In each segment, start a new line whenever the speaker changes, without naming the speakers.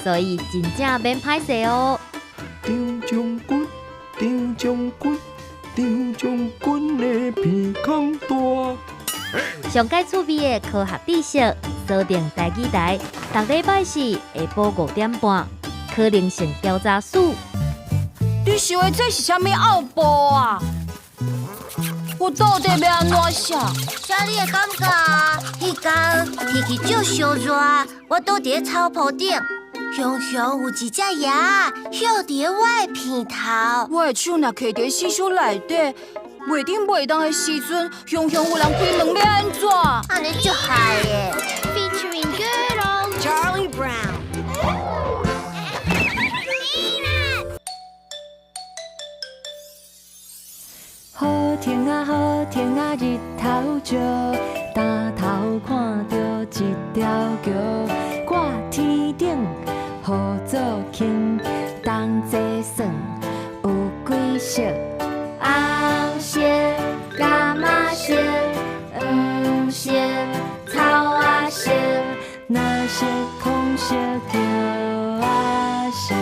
所以真正免歹势哦。
张将军，张将军，张将军的鼻孔大。
上界趣味的科学知识，锁定台语台，逐礼拜四下晡5点半，可能性调查室。
你想的这是啥物奥步啊？我到底要安怎写？
写你的感觉啊！迄天天气少烧热，我倒伫草坡顶，雄雄有一只鸭跳伫我的鼻头。
我的手若揢伫死书内底，袂顶袂当的时阵，雄雄有人开门要安怎？
安尼足害的。Featuring Girl Charlie Brown。
好天啊，好天啊，日头照，抬头看到一条桥，挂天顶，好做轻，同齐算有几色？红色、柑仔色、黄色、草仔色，蓝色、红色、叫仔色。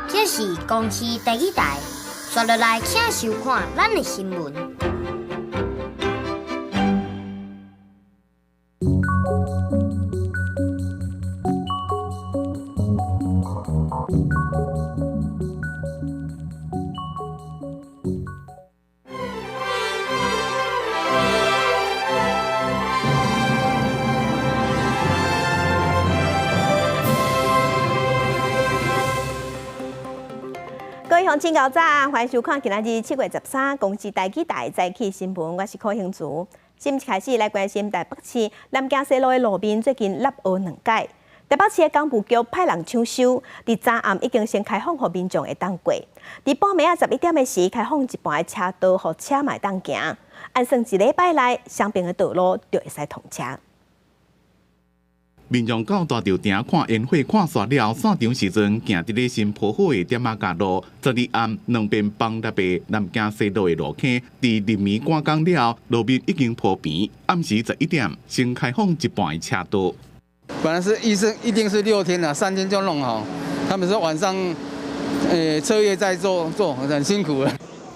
这是公司第一台，刷落来请收看咱的新闻。
各位乡亲高早，欢迎收看今仔日7月13公司台语台早起新闻，我是柯兴竹。新闻开始来关心台北市南京西路的路面最近凹凹2解，台北市的港务局派人抢修，伫早暗已经先开放，予民众会当过。伫半暝11点的时开放一半的车道，予车嘛会当行。按算一礼拜内，双边的道路就会使通车。
民众到大潮埕看烟火看煞了，散场时阵行伫咧新铺好的点仔街路，12暗两边帮搭的南京西路的路径，伫日暝赶工了，路面已经铺平。暗时11点先开放一半的车道。
本来是医生一定是6天了，3天就弄好。他们说晚上，彻夜在做，很辛苦了。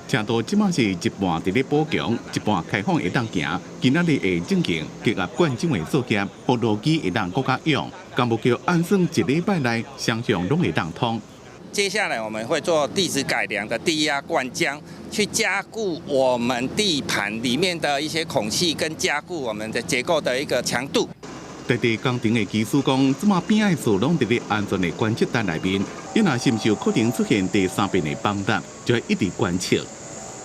车道即马是一半伫咧补强，一半开放会当行。今仔日会正经结合县政府作业，互路基会当更加用。港务局按算一礼拜内双向拢会当通。
接下来我们会做地质改良的低压灌浆，去加固我们地盘里面的一些孔隙，跟加固我们的结构的一个强度。
在地工程的技术讲，即马边仔树拢伫咧安全的观测单内面，伊若是毋是有可能出现第3遍的崩塌，就要一直观测。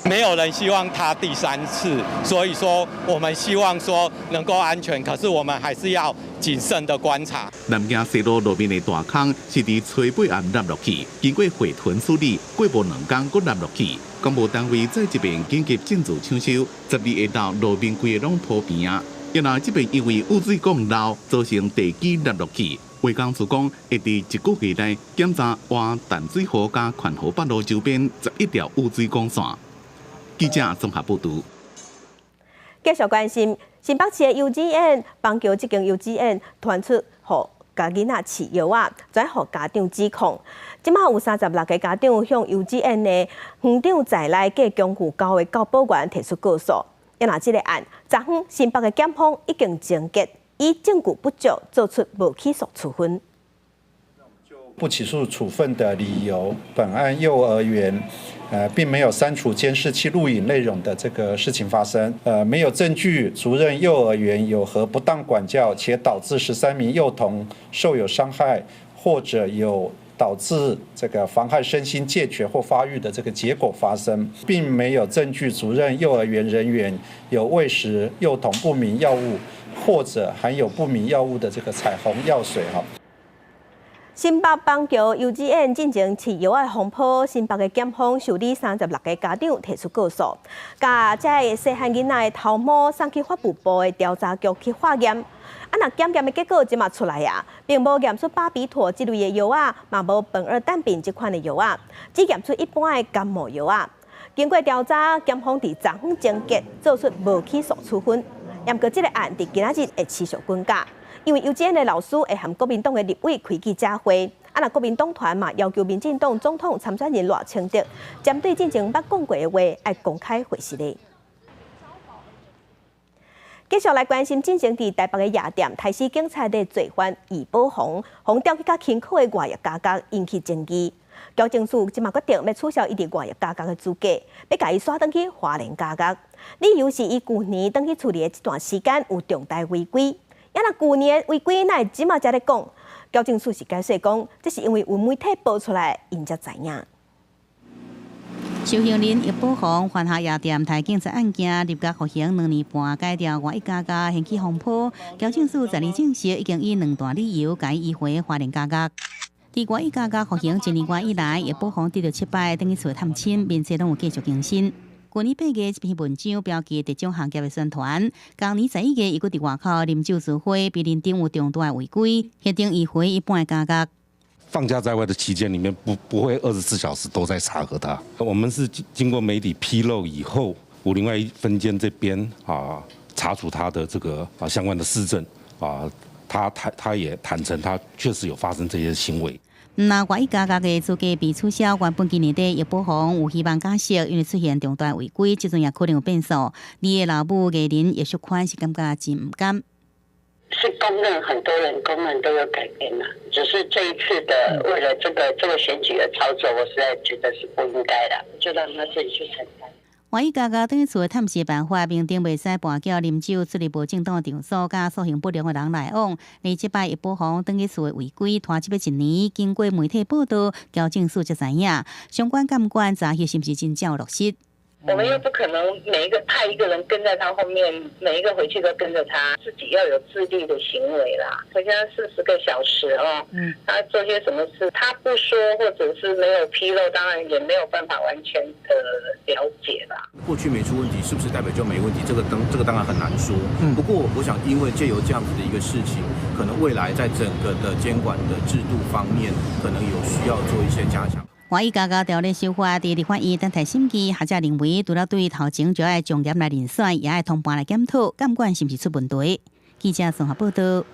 没有人希望它第3次，所以说我们希望说能够安全，可是我们还是要谨慎的观察。
南京西路路面的大坑是伫初八暗凹落去，经过回屯处理，过无2天佫凹落去。公务单位在这边紧急进驻抢修，12下昼路面规个拢铺平啊。原来这边因为污水管漏，造成地基凹落去。卫工署讲，会伫1个月内检查换淡水河加环河北路周边11条污水管线。记者综合报道。
继续关心新北市的幼稚园，邦桥这间幼稚园传出互家囡仔饲药啊，再互家长指控。即马有36个家长向幼稚园的园长在内计公寓高的教保员提出告诉。因若这个案，昨昏新北的检方已经终结，以证据不足做出无起诉处分。
不起诉处分的理由，本案幼儿园并没有删除监视器录影内容的这个事情发生，没有证据主任幼儿园有何不当管教，且导致13名幼童受有伤害，或者有导致这个妨害身心健全或发育的这个结果发生，并没有证据主任幼儿园人员有喂食幼童不明药物或者含有不明药物的这个彩虹药水哈。
新北邦桥幼稚园进行饲药的风波，新北的检方受理36个家长提出告诉，甲这个细汉囡仔的头毛送去发布部的调查局去化验。那检验的结果即马出来啊，并无验出巴比妥这类的药啊，嘛无苯二氮丙这款的药啊，只验出一般的感冒药啊。经过调查，检方伫昨昏终结做出无起诉处分。不过，这个案伫今仔日会持续滚价。因为幼稚园的老师会和国民党的立委开记者会，那国民党团嘛要求民进党总统参选人赖清德针对进前捌讲过的话，要公开回实例。继续来关心进前伫台北的夜店，台市警察的罪犯易宝宏调去较轻巧的外役加价，引起争议。交警署即马决定要取消伊伫外役加价的资格，要甲伊刷转去花莲加价。理由是伊去年转去处理的这段时间有重大违规。那去年违规，那即马才咧讲，交警署是解释讲，这是因为有媒体报出来，因才知影。
受刑人易宝宏犯下夜店台警察案件，入监服刑2年半，改掉外役加价，掀起风波。交警署昨日证实，已经以2大理由改移回花莲加价。伫外役加价服刑1年半以来，易宝宏得到7摆，等于厝探亲，面试拢有继续更新。去年8月，一篇文章标记特种行业的宣传。今年11月，伊佫伫外口啉酒聚会，被认定有重大违规，决定移回一般的加价。
放假在外的期间里面不会24小时都在查核他。我们是经过媒体披露以后，武林外分监这边查处他的这个相关的事证他也坦诚他确实有发生这些行为。
那外役加价的资格被取消，原本今年底易宝宏有希望解释，因为出现重大违规，即阵也可能有变数。你的老母艺人叶淑宽是感觉真唔甘。
是公认，很多人公认都有改变了，只是这一次的为了这个选举的操作，我实在觉得是不应该的，就让他自己去承担。
外役加价等于厝的探视办法，民众袂使跋筊啉酒，出入无正当场所，甲素行不良的人来往。而即摆易宝宏等于厝的违规，拖这要1年。经过媒体报道，交警署才知影，相关监管查核是不是真正有落实？
我们又不可能每一个派一个人跟在他后面，每一个回去都跟着他，自己要有自律的行为啦。回家40个小时他做些什么事，他不说或者是没有披露，当然也没有办法完全的了解啦。
过去没出问题，是不是代表就没问题？这个当然很难说。不过我想，因为借由这样子的一个事情，可能未来在整个的监管的制度方面，可能有需要做一些加强。
外役加价条例修法，伫立法院等待审议，学者认为，除了对头前就要重点来遴选，也要通盘来检讨，监管是不是出问题？记者综合报道。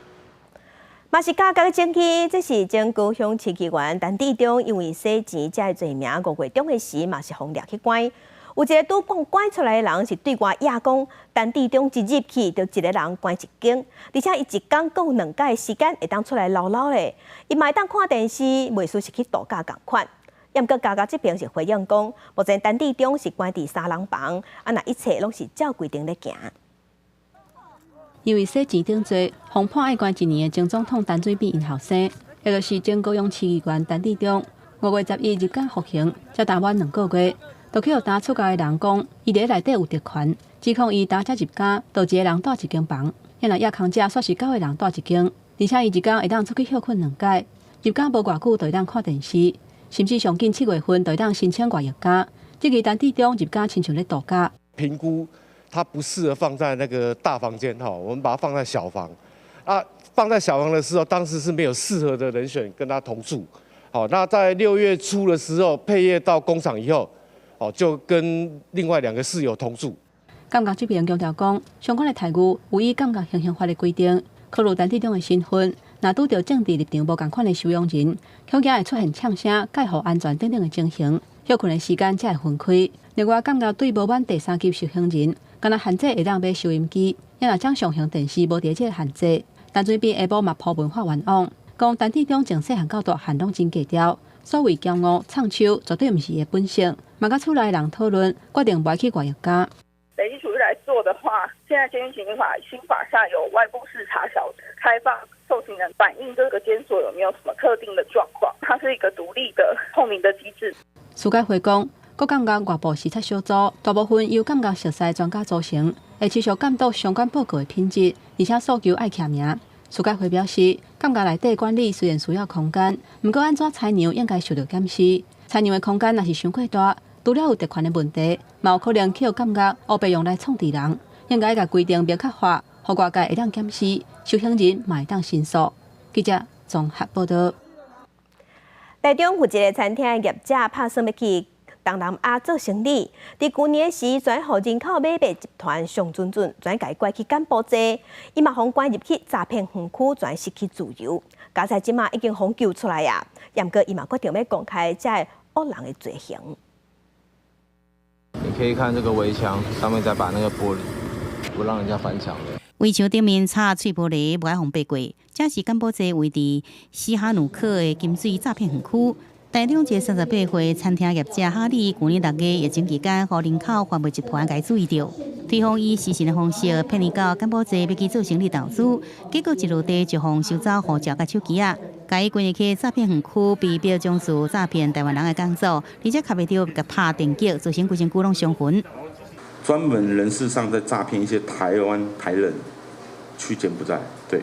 嘛是加价的争议，这是前高雄市议员陈志忠因为洗钱这个罪名，5月中的时嘛是被抓去关。有一个拄讲关出来的人是对外亚讲，陈志忠一入去就一个人关一间，而且伊一天共有2届时间会当出来唠唠咧。伊嘛会当看电视，袂输是去度假共款。不过加价这边是回应讲，目前陈志忠是关伫3人房，那一切拢是照规定咧行。
因为洗钱顶罪，被判爱关1年的前总统陈水扁因后生，也就是前高雄市议员陈志忠，5月11日入监服刑，才当满2个月，就去互打出家的人讲，伊伫内底有特权，指控伊打车入监，就一个人住一间房，因若亚康者煞是9个人住一间，而且伊一天会当出去休困2届，入监无偌久就会当看电视。甚至上近7月份就当申请外役加，这个陈志忠入监亲像咧度假。
评估他不适合放在那个大房间我们把它放在小房。放在小房的时候，当时是没有适合的人选跟他同住。那在6月初的时候，配业到工厂以后，就跟另外2个室友同住。
监察这边强调讲，相关的台语有依监察行刑法的规定，考虑陈志忠的身份。若拄到政治立场无同款的收容人，恐惊会出现呛声、介护安全等等的情形，休困的时间才会分开。另外，监察对无满第3级受刑人，敢若限制会当买收音机，也若将上刑电视无伫这个限制。陈水扁下晡嘛铺文化冤枉，讲陈志忠从细汉到大汉拢真低调，所谓骄傲唱秋绝对毋是伊本性。嘛，甲厝内人讨论，决定不爱去外役家。
累积处理来做的话，现在监狱刑法新法下有外部视察小组开放受刑人反映这个监所有没有什么特定的状况，它是一个独立的透明的机制。
苏介会讲，各感觉外部视察小组大部分由感觉熟悉专家组成，会持续监督相关报告的品质，而且诉求爱徛名。苏介会表示，感觉内底管理虽然需要空间，不过安怎采样应该受到检视。采样的空间若是伤过大，除了有特权的问题，嘛有可能去有感觉乌白用来创治人，应该甲规定明确化，互外界会当检视，受刑人嘛会当申诉。记者综合报道。
台中有一个餐厅业者拍算要去东南亚做生意，伫去年时转互人口买卖集团上准转改拐去柬埔寨，伊嘛互关入去诈骗园区，转失去自由。加在即马已经互救出来啊，毋过伊嘛决定要公开这恶人的罪行。
你可以看这个围墙上面再把那个玻璃，不让人家翻墙的。
围墙顶面插碎玻璃，无爱互爬过。这是柬埔寨位伫西哈努克的金水诈骗园区。台中一个38岁餐厅业者哈利，去年6月疫情期间，互人口贩卖集团给注意到，推方以私信的方式骗伊到柬埔寨要去做生意投资，结果一落地就互收走护照甲手机啊，甲伊关入去诈骗园区，被表彰是诈骗台湾人的工作，而且卡袂到甲拍电击，造成规身躯拢伤痕。
专门人事上在诈骗一些台人去柬埔寨，对。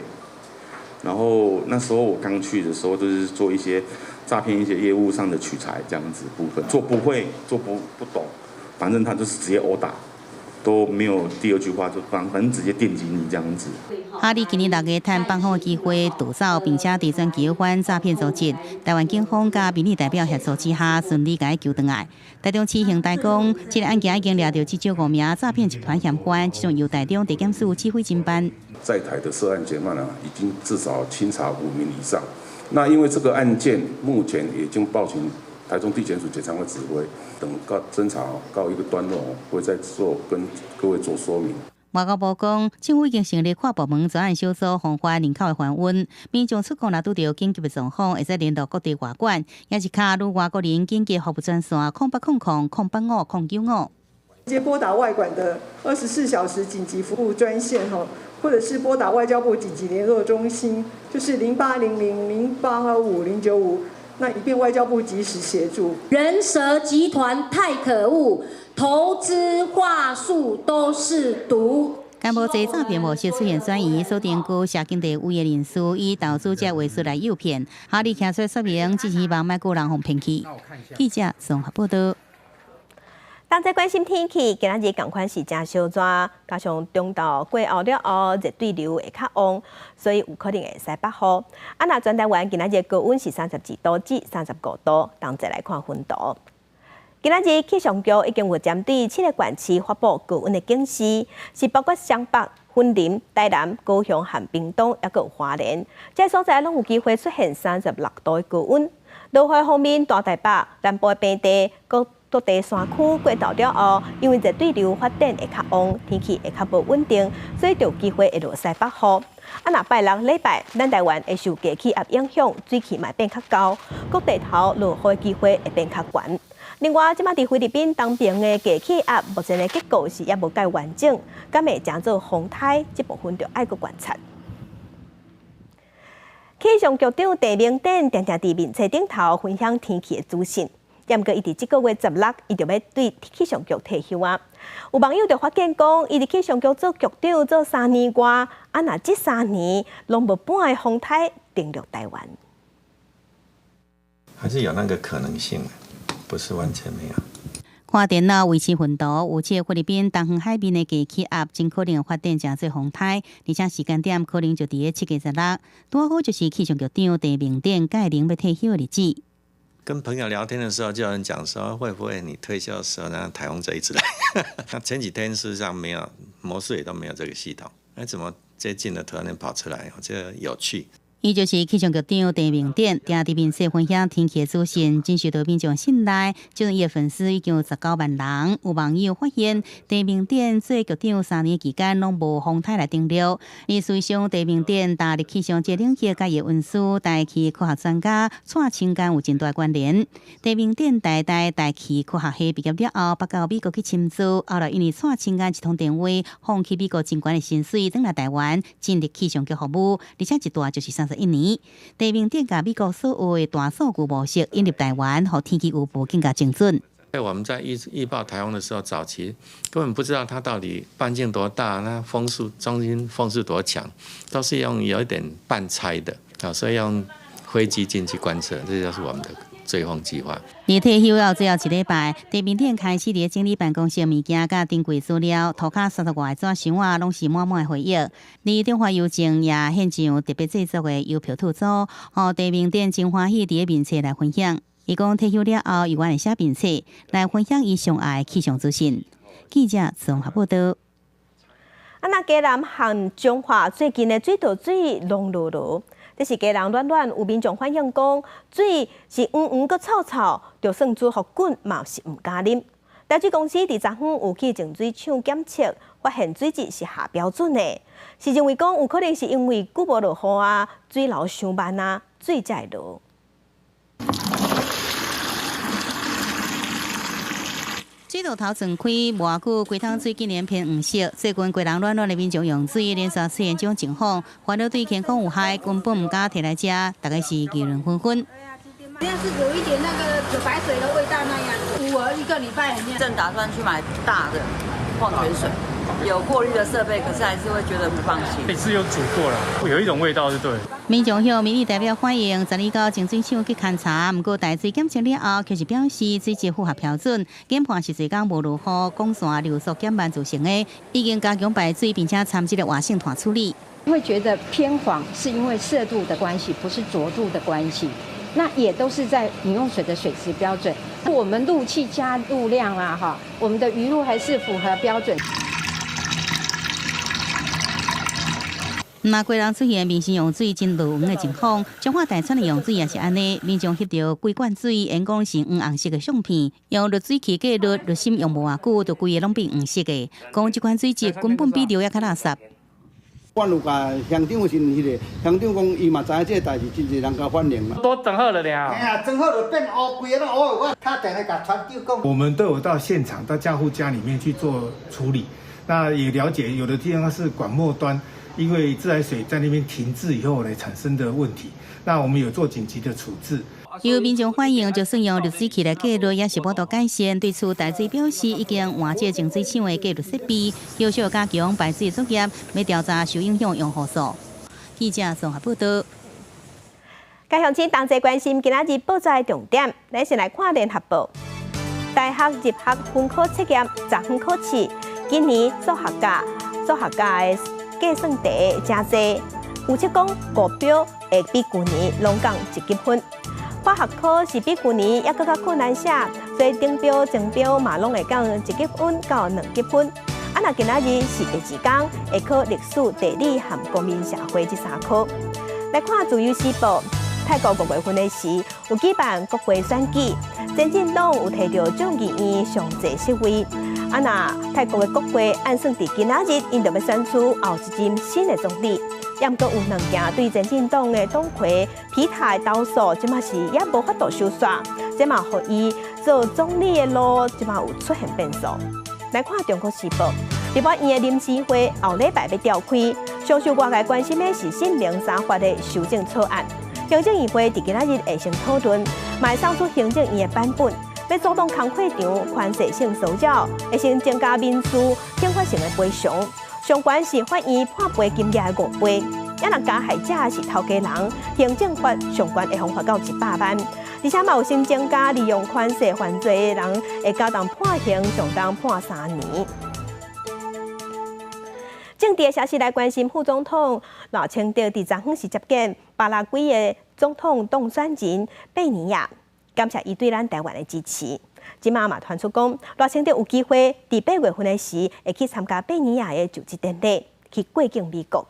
然后那时候我刚去的时候，就是做一些诈骗一些业务上的取材这样子部分，做不会，做不懂，反正他就是直接殴打，都没有第二句话，就反正直接电击你这样子。
哈利今年6月趁放风的机会逃走，并且伫转交返诈骗组织。台湾警方甲民意代表协助之下，顺利甲伊救回来。台中市刑台讲，这个案件已经抓到至少5名诈骗集团嫌犯，其中由台中地检署指挥侦办。
在台的涉案嫌犯已经至少清查5名以上。那因为这个案件目前已经报请台中地检署检察官指挥，等侦查告一个段落，会再做跟各位做说明。
外交部讲，政府已经成立跨部门专案小组，防范人口的繁温。民众出国若拄到紧急的状况，会使联络各地外管，也是卡入外国人紧急服务专线0800-085-095。
直接拨打外管的24小时紧急服务专线或者是拨打外交部紧急联络中心，就是0800-0825-095，那以便外交部及时协助。
人蛇集团太可恶，投资话术都是毒。
柬埔寨诈骗模式出现转移，锁定估社经地物业人士以投资者为术来诱骗。哈利开出说明，只希望卖个人互骗去。记者综合报道。
当在关心天气，今仔日同款是真烧热，加上中昼过后了后，热对流会较旺，所以有可能会使北雨。若全台湾今仔日高温是32度至35度，同齐来看温度。今仔日气象局已经有针对7个县市发布高温的警示，是包括双北、云林、台南、高雄和屏东，也有花莲，这些所在拢有机会出现36度的高温。落雨方面，大台北、南部平地、各地山区过昼了后，因为热对流发展会较旺，天气会较无稳定，所以就有机会会落西北雨。若拜六礼拜，咱台湾会受低气压影响，水汽嘛变较高，各地头落雨的机会会变较悬。另外，即马伫菲律宾东边的低气压，目前的结构是也无介完整，敢会成做风台，这部分就爱搁观察。气象局长陈明典常常伫面册顶头分享天气的资讯。不过，伊伫即个月16，伊就要对气象局退休啊。有网友就发现讲，伊伫气象局做局长做3年外，若这3年拢无半个风台登陆台湾，
还是有那个可能性，不是完全没有。
看电脑维持温度，有这菲律宾东方海面的低气压，真可能会发展成做风台，而且时间点可能就伫7月16。拄好就是气象局长陈明典改零要退休的日子。
跟朋友聊天的时候，就有人讲说，会不会你退休的时候呢，台风就一直来？那前几天事实上没有，魔术也都没有这个系统，那怎么最近的突然间跑出来？我觉得有趣。
伊就是气象局长陈明典，定伫面说分享天气资讯，真受到民众信赖。就伊的粉丝已经有19万人。有网友发现，陈明典做局长3年期间拢无风台来登录。伊随上陈明典踏入气象这领域，甲伊运输大气科学专家蔡清干有真大关联。陈明典大气科学系毕业了后，北到美国去深造，后来因为蔡清干一通电话，放弃美国真悬的薪水，转来台湾进入气象局服务，而且一待就是31年。陈明典甲美国所有的大数据模式引入台湾，和天气预报更加精准。
我们在预报台风的时候，早期根本不知道它到底半径多大，那风速中心风速多强，都是用有一点半猜的啊，所以用飞机进去观测，这就是我们的追风计划。
而退休后最后1礼拜，陈明典开始伫整理办公室物件，甲登柜资料，涂骹30外纸箱啊，拢是满满的回忆。而中华邮政也现上特别制作的邮票图组，和陈明典真欢喜伫面册来分享。伊讲退休了后，有愿意写面册来分享伊上爱气象资讯。记者综合报道。
那嘉南和中华最近的水道水浓漉漉，这是嘉南暖暖，有民众反映讲，水是黄黄个臭臭，就算煮福滚嘛是唔敢啉。台水公司伫昨昏有去净水厂检测，发现水质是下标准的，是认为讲有可能是因为久无落雨啊，水流伤慢啊，水才会落。
水道头全开，无偌久，规桶水竟然偏黄色。最近规人暖暖的民众用水连续出现这种情况，烦恼对健康有害，根本唔敢摕来食，大概是议论纷纷。
这样是有一点那个有白水的味道那样。我1个礼拜里面
正打算去买大的矿泉水，有过滤的设备，可是还是会觉得不放心。
这次有煮过了，有一种味道就对了。
民众向民意代表反映，10日到净水厂去勘查，不过大水检测了后，却是表示水质符合标准，检判是水缸无落雨，管线流速减慢造成的，已经加强排水，并且参入了活性炭处理。
会觉得偏黄，是因为色度的关系，不是浊度的关系。那也都是在饮用水的水质标准，我们陆气加入量啊，我们的鱼露还是符合标准。
那规人出现明星用水真落黄的情况，彰化大川的用水也是安尼，民众翕到规罐水，因讲是黄红色的相片，用热水器过热心用无偌久，就规个拢变黄色的，讲这款水质根本比流也较垃圾。
阮有甲乡长是迄个乡长讲，伊嘛知影这个代志，真侪人甲反映了。
都整好了了。
哎呀，整好了变乌，规个都乌。我他等下甲船长讲。
我们都有到现场，到家户家里面去做处理。那也了解，有的地方是管末端，因为自来水在那边停滞以后呢产生的问题。那我们有做紧急的处置。
有民众反映，就算用热水器来过滤，也是无多改善。对此，台水表示已经换这净水厂的过滤设备，要求加强排水作业，要调查受影响用户数。记者综合报道。
该乡亲同齐关心今仔日报纸的重点，咱先来看联合报。大学入学分科测验昨昏考试，今年数学家的计算题真多，有测讲国标会比去年拢降1级分。化学科是比去年也更较困难写，所以顶标、前标嘛拢会降1级分到2级分。若今仔日是第2天，会考历史、地理和公民社会这3科。来看自由时报，泰国5月份的时有举办国会选举，前进党有摕到众议院上侪席位。若泰国的国会按算伫今仔日，因就要选出后一任新的总理。也毋过有2件对前进党的党魁皮塔的投诉，即嘛是也无法度收煞，即嘛互伊做总理的路，即嘛有出现变数。来看中国时报，立法院的临时会后礼拜要召开，上受外界关心的是姓名三法的修正草案。行政院会伫今仔日会先讨论，卖送出行政院的版本，要主动空会场宽限性骚扰，会先增加民事惩罚性的赔偿。上悬是法院判赔金额的5倍，若加害者是头家人，行政法上悬会罚到100万。而且嘛有新增加利用权势犯罪的人，会加重判刑，上重判3年。政治的消息来关心，副总统赖清德伫昨昏是接见巴拉圭的总统当选人贝尼亚，感谢伊对咱台湾的支持。即马嘛传出讲，赖清德有机会伫8月份的时会去参加贝尼亚的就职典礼，去过境美国。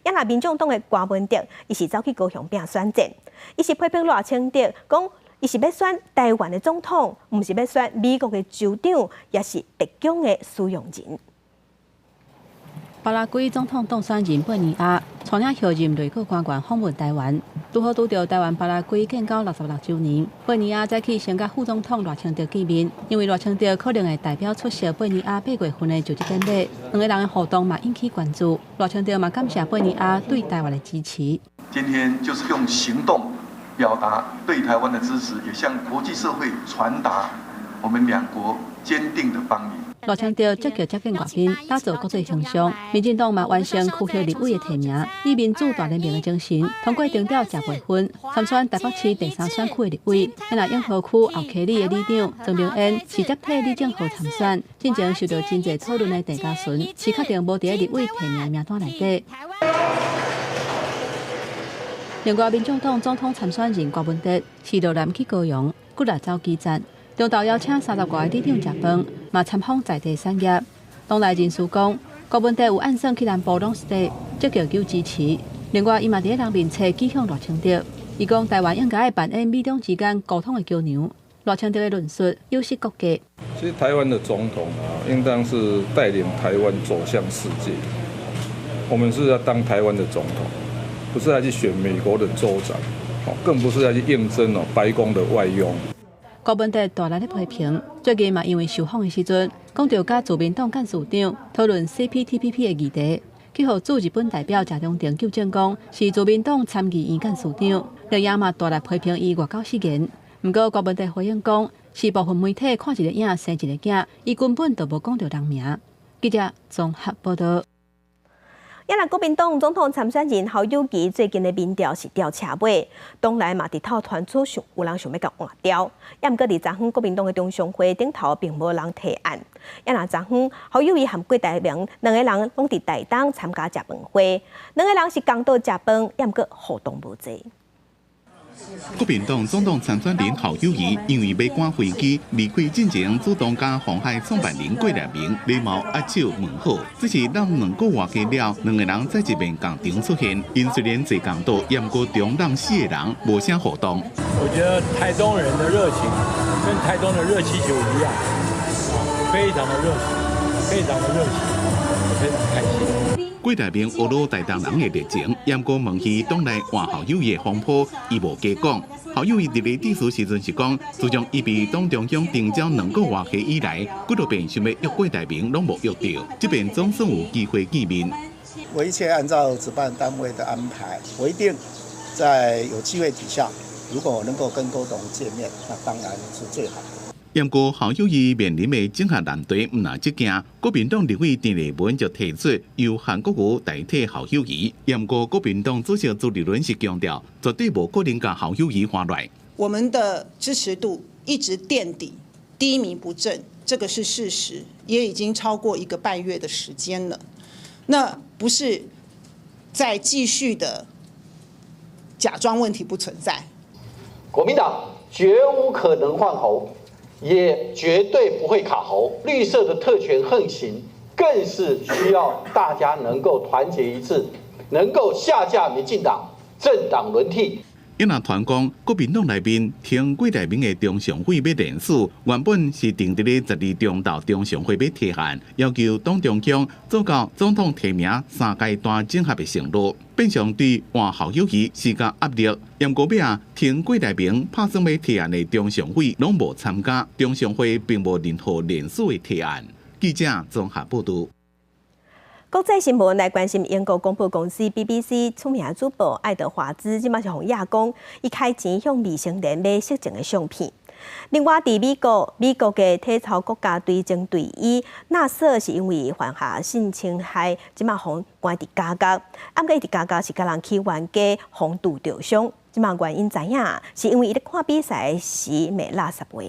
也那民众党的郭文哲，伊是走去高雄拼选战，伊是批评赖清德讲，伊是要选台湾的总统，毋是要选美国的州长，也是特种的使用人。
巴拉圭总统当选人贝尼亚带领后任内阁官员访问台湾，拄好拄到台湾巴拉圭建交66周年。贝尼亚早起先甲副总统赖清德见面，因为赖清德可能会代表出席贝尼亚8月份的就职典礼，两个人的互动嘛引起关注。赖清德嘛感谢贝尼亚对台湾的支持。
今天就是用行动表达对台湾的支持，也向国际社会传达我们两国坚定的邦谊。
赖清德积极接见外宾，打造国际形象。民进党嘛完成区域立委的提名，以民主大联盟的精神，通过征调谢培芬参选台北市第3选区的立委。那永和区后溪里的里长曾明恩是接替李正浩参选，进前受到真侪讨论的陈嘉纯是确定无伫立委提名名单内底。另外，民众党总统参选人郭文哲是落南去高雄，骨力走基站。中昼邀请30多个里长食饭，嘛参访在地产业。党内人士讲，郭文哲有按算去南部拢是地，积极求支持。另外，伊嘛伫人面册指向赖清德，伊讲台湾应该扮演美中之间沟通的桥梁。赖清德的论述有失国家。
其实台湾的总统应当是带领台湾走向世界。我们是要当台湾的总统，不是要去选美国的州长，更不是要去应征白宫的外佣。
郭文哲大力的批评，最近嘛因为受访的时阵，讲到甲自民党干事长讨论 CPTPP 的议题，去互驻日本代表谢长廷纠正讲是自民党参议院干事长，另也嘛大力批评伊外交失言。不过郭文哲回应讲，是部分媒体看一个影生一个囝，伊根本就无讲到人名。记者综合报道。
也那国民党总统参选人侯友宜最近的民调是掉车尾，党内嘛伫头传出有人想要甲换掉，也毋过伫昨昏国民党的中常会顶头并无人提案。也那昨昏侯友宜和郭台铭两个人拢伫台东参加食饭会，两个人是共到食饭，也毋过互动无济。
国民党总统参选人侯友宜因为要赶飞机离开进前，主动甲鸿海创办人郭台铭礼貌握手问好。只是让2个月过了，两个人在一面工场出现，因虽然坐共桌，也毋过中让4个人无啥互动。
我觉得台东人的热情跟台东的热气球一样，非常的热情，非常的热情，我非常开心。
郭台铭学到台东人的热情，也毋过问起党内换侯友宜的风波，伊无加讲。侯友宜伫咧致辞时阵是讲，自从伊被党中央征召2个月期以来，几多遍想要约郭台铭，拢无约到，这边总算有机会见面。
我一切按照主办单位的安排，我一定在有机会底下，如果能够跟郭董见面，那当然是最好的。
不过侯友宜面临的整合难题毋那即件，国民党立委陈立文就提出由韩国瑜代替侯友宜。不过国民党主席朱立伦是强调，绝对无可能甲侯友宜换来。
我们的支持度一直垫底，低迷不振，这个是事实，也已经超过1个半月的时间了。那不是再继续的假装问题不存在。
国民党绝无可能换侯。也绝对不会卡侯，绿色的特权横行，更是需要大家能够团结一致，能够下架民进党，政党轮替。
因那传讲，国民党内面听郭台铭的中常会要联署，原本是定伫咧12中到中常会要提案，要求党中央做到总统提名3阶段整合的承诺，变相对换侯友宜施加压力。不过尾啊，听郭台铭拍算要提案的中常会拢无参加，中常会并无任何联署的提案。记者综合报道。
国际新闻来关心英国广播公司 BBC 出名主播爱德华兹，即马是向亚讲，伊开钱向未成年买色情的相片。另外，伫美国的体操国家队争队医纳瑟是因为犯下性侵害，即马互关伫家家。不过，伊伫家家是甲人去冤家，互拄着伤。即马原因知影，是因为伊咧看比赛时骂垃圾话。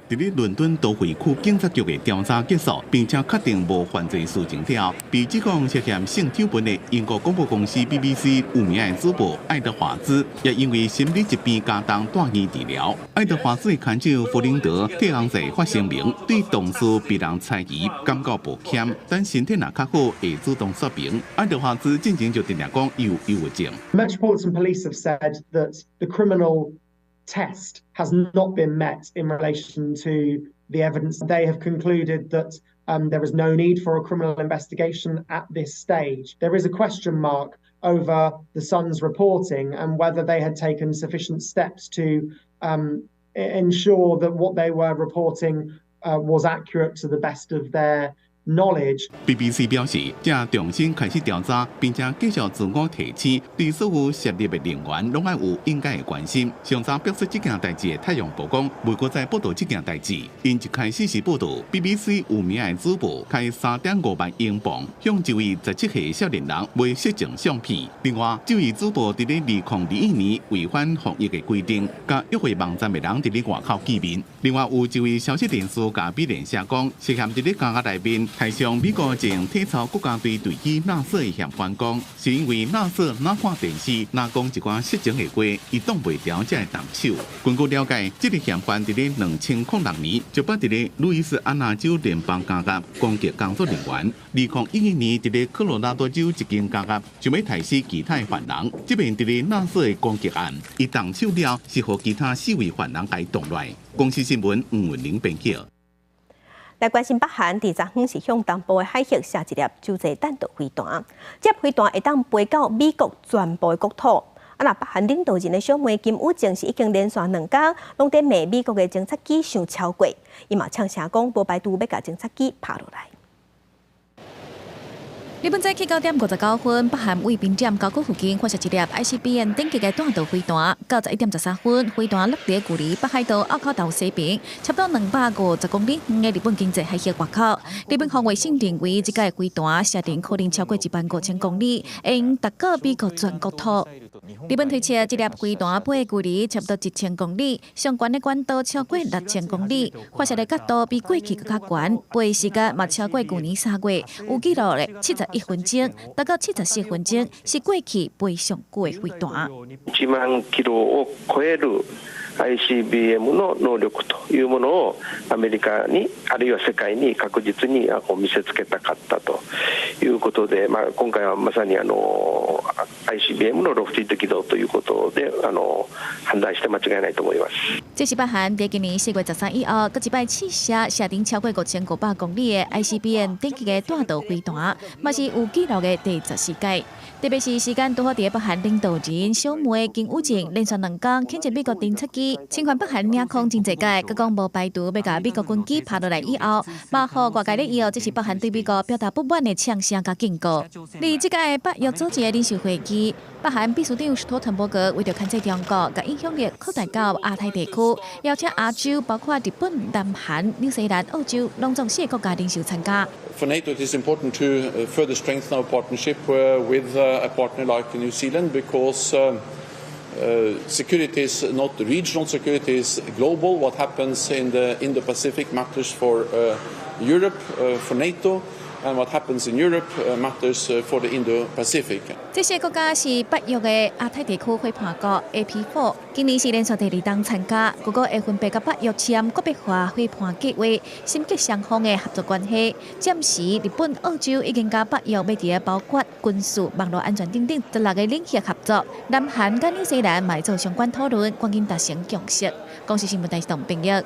伫咧伦敦都会区警察局的调查结束，并且确定无犯罪事情条，被指控涉嫌性丑闻的英国广播公司 BBC 有名的主播爱德华兹，也因为心理疾病加重住院治疗。爱德华兹的看守弗林德替红社发声明，对同事被人猜疑感到抱歉，但身体若较好会主动说明。爱德华兹进前就定定讲有忧郁症。
Metropolitan Police have said that the criminal test has not been met in relation to the evidence. They have concluded that there is no need for a criminal investigation at this stage. There is a question mark over the Sun's reporting and whether they had taken sufficient steps to ensure that what they were reporting was accurate to the best of their knowledge.
BBC 表示，正重新开始调查，并且继续自我提醒，对所有涉猎的人员拢爱有应该的关心。上早表示这件代志的《太阳报》讲，美国在报道这件代志，因一开始是报道 BBC 有名的主播开3.5万英镑向一位17岁少年人卖色情相片。另外，这位主播伫咧2021年违反防疫的规定，甲约会网站的人伫咧外口见面。另外，有一位消息人士甲美联社讲，涉嫌伫咧监狱内面。台上美国前体操国家队队医纳瑟的嫌犯讲，是因为纳瑟哪看电视，哪讲一寡色情的话，伊挡袂牢才会动手。根据了解，这个嫌犯伫咧2006年就捌伫咧路易斯安那州联邦监狱攻击工作人员，2011年伫咧科罗拉多州一间监狱想要杀死其他的犯人。这边伫咧纳瑟的攻击案，伊动手了是和其他4位犯人来动来。公司新闻吴文玲编辑。
来关心北韩，伫昨昏是向东部的海域射一粒洲际弹道飞弹，这飞弹会当飞到美国全部的国土。那北韩领导人的小妹金宇正是已经连续2天拢在骂美国的侦察机伤超过，伊嘛呛声讲无排除要甲侦察机拍落来。
日本早起9点59分，北韩卫兵站高区附近发射一粒 ICBM 等级的弹道飞弹。到11点13分，飞弹落在距离北海道凹口岛西边，差不多250公里远的日本经济海域外口。日本防卫省认为，这架飞弹射程可能超过15000公里，会用达到美国全国土。日本推测，这粒飞弹飞的距离差不多1000公里，相关的高度超过6000公里，发射的角度比过去更加悬，飞的时间嘛超过去年3月，有记录的71分钟，达到74分钟，是过去飞上久的飞弾。
1万キロを超える ICBM の能力というものをアメリカにあるいは世界に確実に見せつけたかったということで、今回はまさにICBM のロフテッド軌道ということで判断して間違いないと思います。
这是北韩在今年4月13日以后，各一摆试射射程超过5500公里的 ICBM 等级的弹道飞弹，嘛是有记录的第14届。特别是时间拄好伫北韩领导人小妹金宇正连续2天谴责美国侦察机侵犯北韩领空真济届，佮讲无排除要甲美国军机拍落来以后，嘛互外界咧以后，这是北韩对美国表达不满的呛声甲警告。而这届北约组织的领袖会议，北韩秘书长斯托滕伯格为着牵制中国，甲影响力扩大到亚太地区，邀请亚洲包括日本、南韩、纽西兰、澳洲拢总4个国家领袖参加。
For NATO, it is important to further strengthen our partnership with a partner like New Zealand because security is not regional, security is global. What happens in the Indo-Pacific matters for Europe, for NATO, and what happens in Europe matters for the Indo-Pacific.
这些国家是北约的亚太地区伙伴国 AP4， 今年是连续第2档参加，各国会分别甲北约签国别化伙伴计划，深结双方的合作关系。暂时，日本、澳洲已经甲北约要伫包括军事、网络安全等等16个领域合作。南韩甲纽西兰嘛做相关讨论，赶紧达成共识。公司新闻台同编译。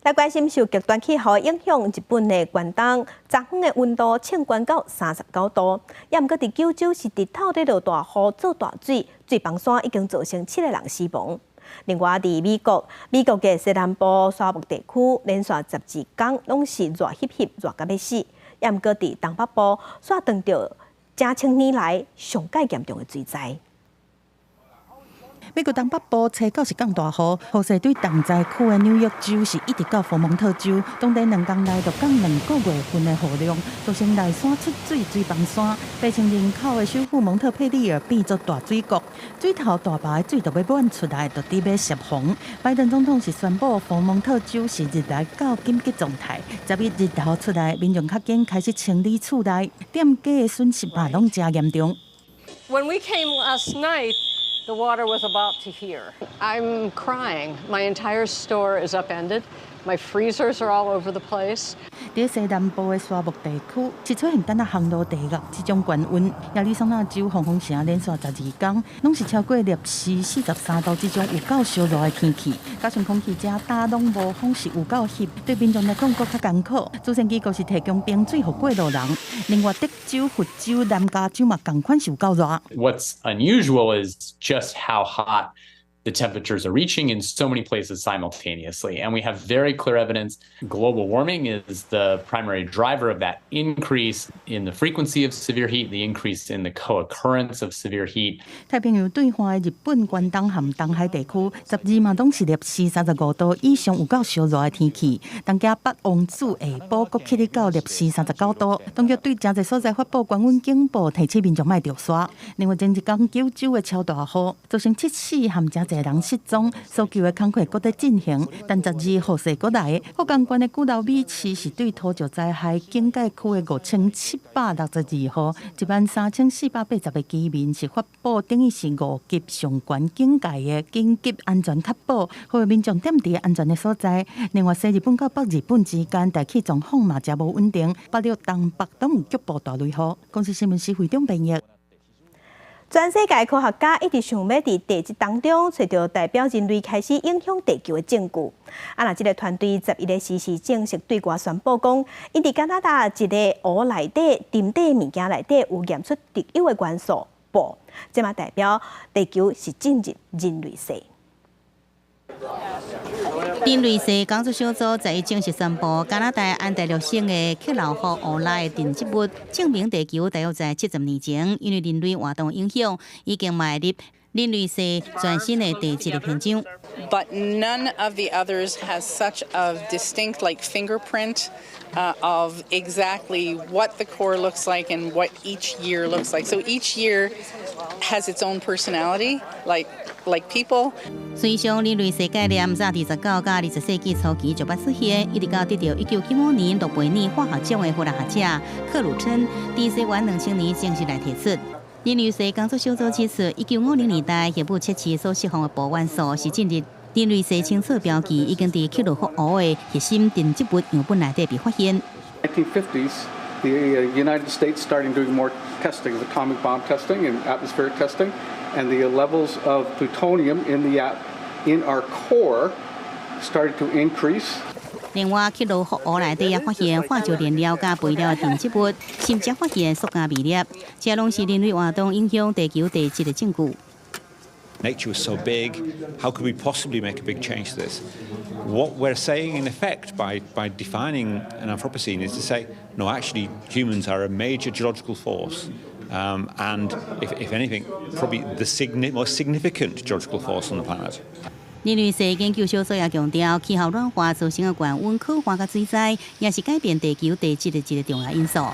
来关心受极端气候影响，日本的关东昨昏的温度降悬到39度，也毋过伫九州是日头咧落大雨做大水，水崩山已经造成7个人死亡。另外，伫美国的西南部沙漠地区，连续12天拢是热热到要死，也毋过伫东北部煞撞到正千年来上界严重的水灾。
美国东北部初九是降大雨，雨势对重灾区的纽约州是一直到佛蒙特州，当地2天内就降2个月份的雨量，造成内山出水，水崩山，8千人口的首府蒙特佩利尔变作大水国，水头大坝的水就要满出来，就准备泄洪。拜登总统是宣布佛蒙特州是日来到紧急状态，11日头出来，民众较紧开始清理厝内，店家的损失嘛拢真严重。
When we came last night, the water was about to here. I'm crying. My entire store is upended. My freezers are all over the place.
在西南部的沙漠地区，是出现干那航路地狱这种高温。亚利桑那州红红城连续12天，拢是超过摄氏43度这种有够烧热的天气。加上空气正大拢无风是有够湿，对民众来讲更较艰苦。主审机构是提供冰水给过路人。另外，德州、佛州、南加州嘛，同款是有够热。
What's unusual is just how hot the temperatures are reaching in so many places simultaneously. And we have very clear evidence global warming is the primary driver of that increase in the frequency of severe heat, the increase in the co-occurrence of severe heat.
太平洋对岸的日本关东和东海地区，12嘛拢是摄氏35度以上有够烧热的天气。东加北王子下晡阁起哩到摄氏39度，当局对真侪所在发布高温警报，提醒民众莫着沙。另外，前一天九州的超大雨，造成7死和真侪人失踪，搜救的工作搁在进行。但12雨势搁来，福冈县的古老米市是对土石灾害警戒区的5762户，13480个居民是发布等于是5级上悬警戒的紧急安全确保，呼吁民众踮伫安全的所在。另外，西日本到北日本之间大气状况嘛真无稳定，8日东北都有局部大雷雨。公司新闻是会长编译。
全世界科学家一直想要伫地质当中找到代表人类开始影响地球的证据。那这个团队11日时正式对外宣布讲，因伫加拿大一个湖内底沉底物件内底有验出特有的元素钋，这嘛代表地球是进入人类世。
人类世工作小组在正式宣布，加拿大安大略省的克劳福湖内的电子物证明地球大约在70年前，因为人类活动影响，已经迈入人类世全新的地质的篇章。
But none of the others has such a distinct fingerprint of exactly what the core looks like and what each year looks like. So each year has its own personality, like people.
随上人类世概念在19到20世纪初期就捌出现，一直到得到1995年诺贝尔化学奖的物理学者克鲁称，在西元2000年正式来提出。人类世工作小组指出，1950年代叶布切奇所释放的钋元素是进入人类世清楚标记，已经在克鲁福湖的核心电子物样本内底被发现。
1950s, the United States started doing more testing, atomic bomb testing and atmospheric testing, and the levels of plutonium in our core started to increase.
另外，克鲁福湖内底也发现化石燃料甲肥料的电子物，甚至发现塑胶微粒，这拢是人类活动影响地球地质的证据。
Nature was so big, how could we possibly make a big change to this? What we're saying, in effect, by defining an Anthropocene is to say, no, actually, humans are a major geological force. And if anything, probably the most significant geological force on the planet.
人类世研究小组也强调，气候暖化造成的高温、酷化甲水灾，也是改变地球地质的一个重要因素。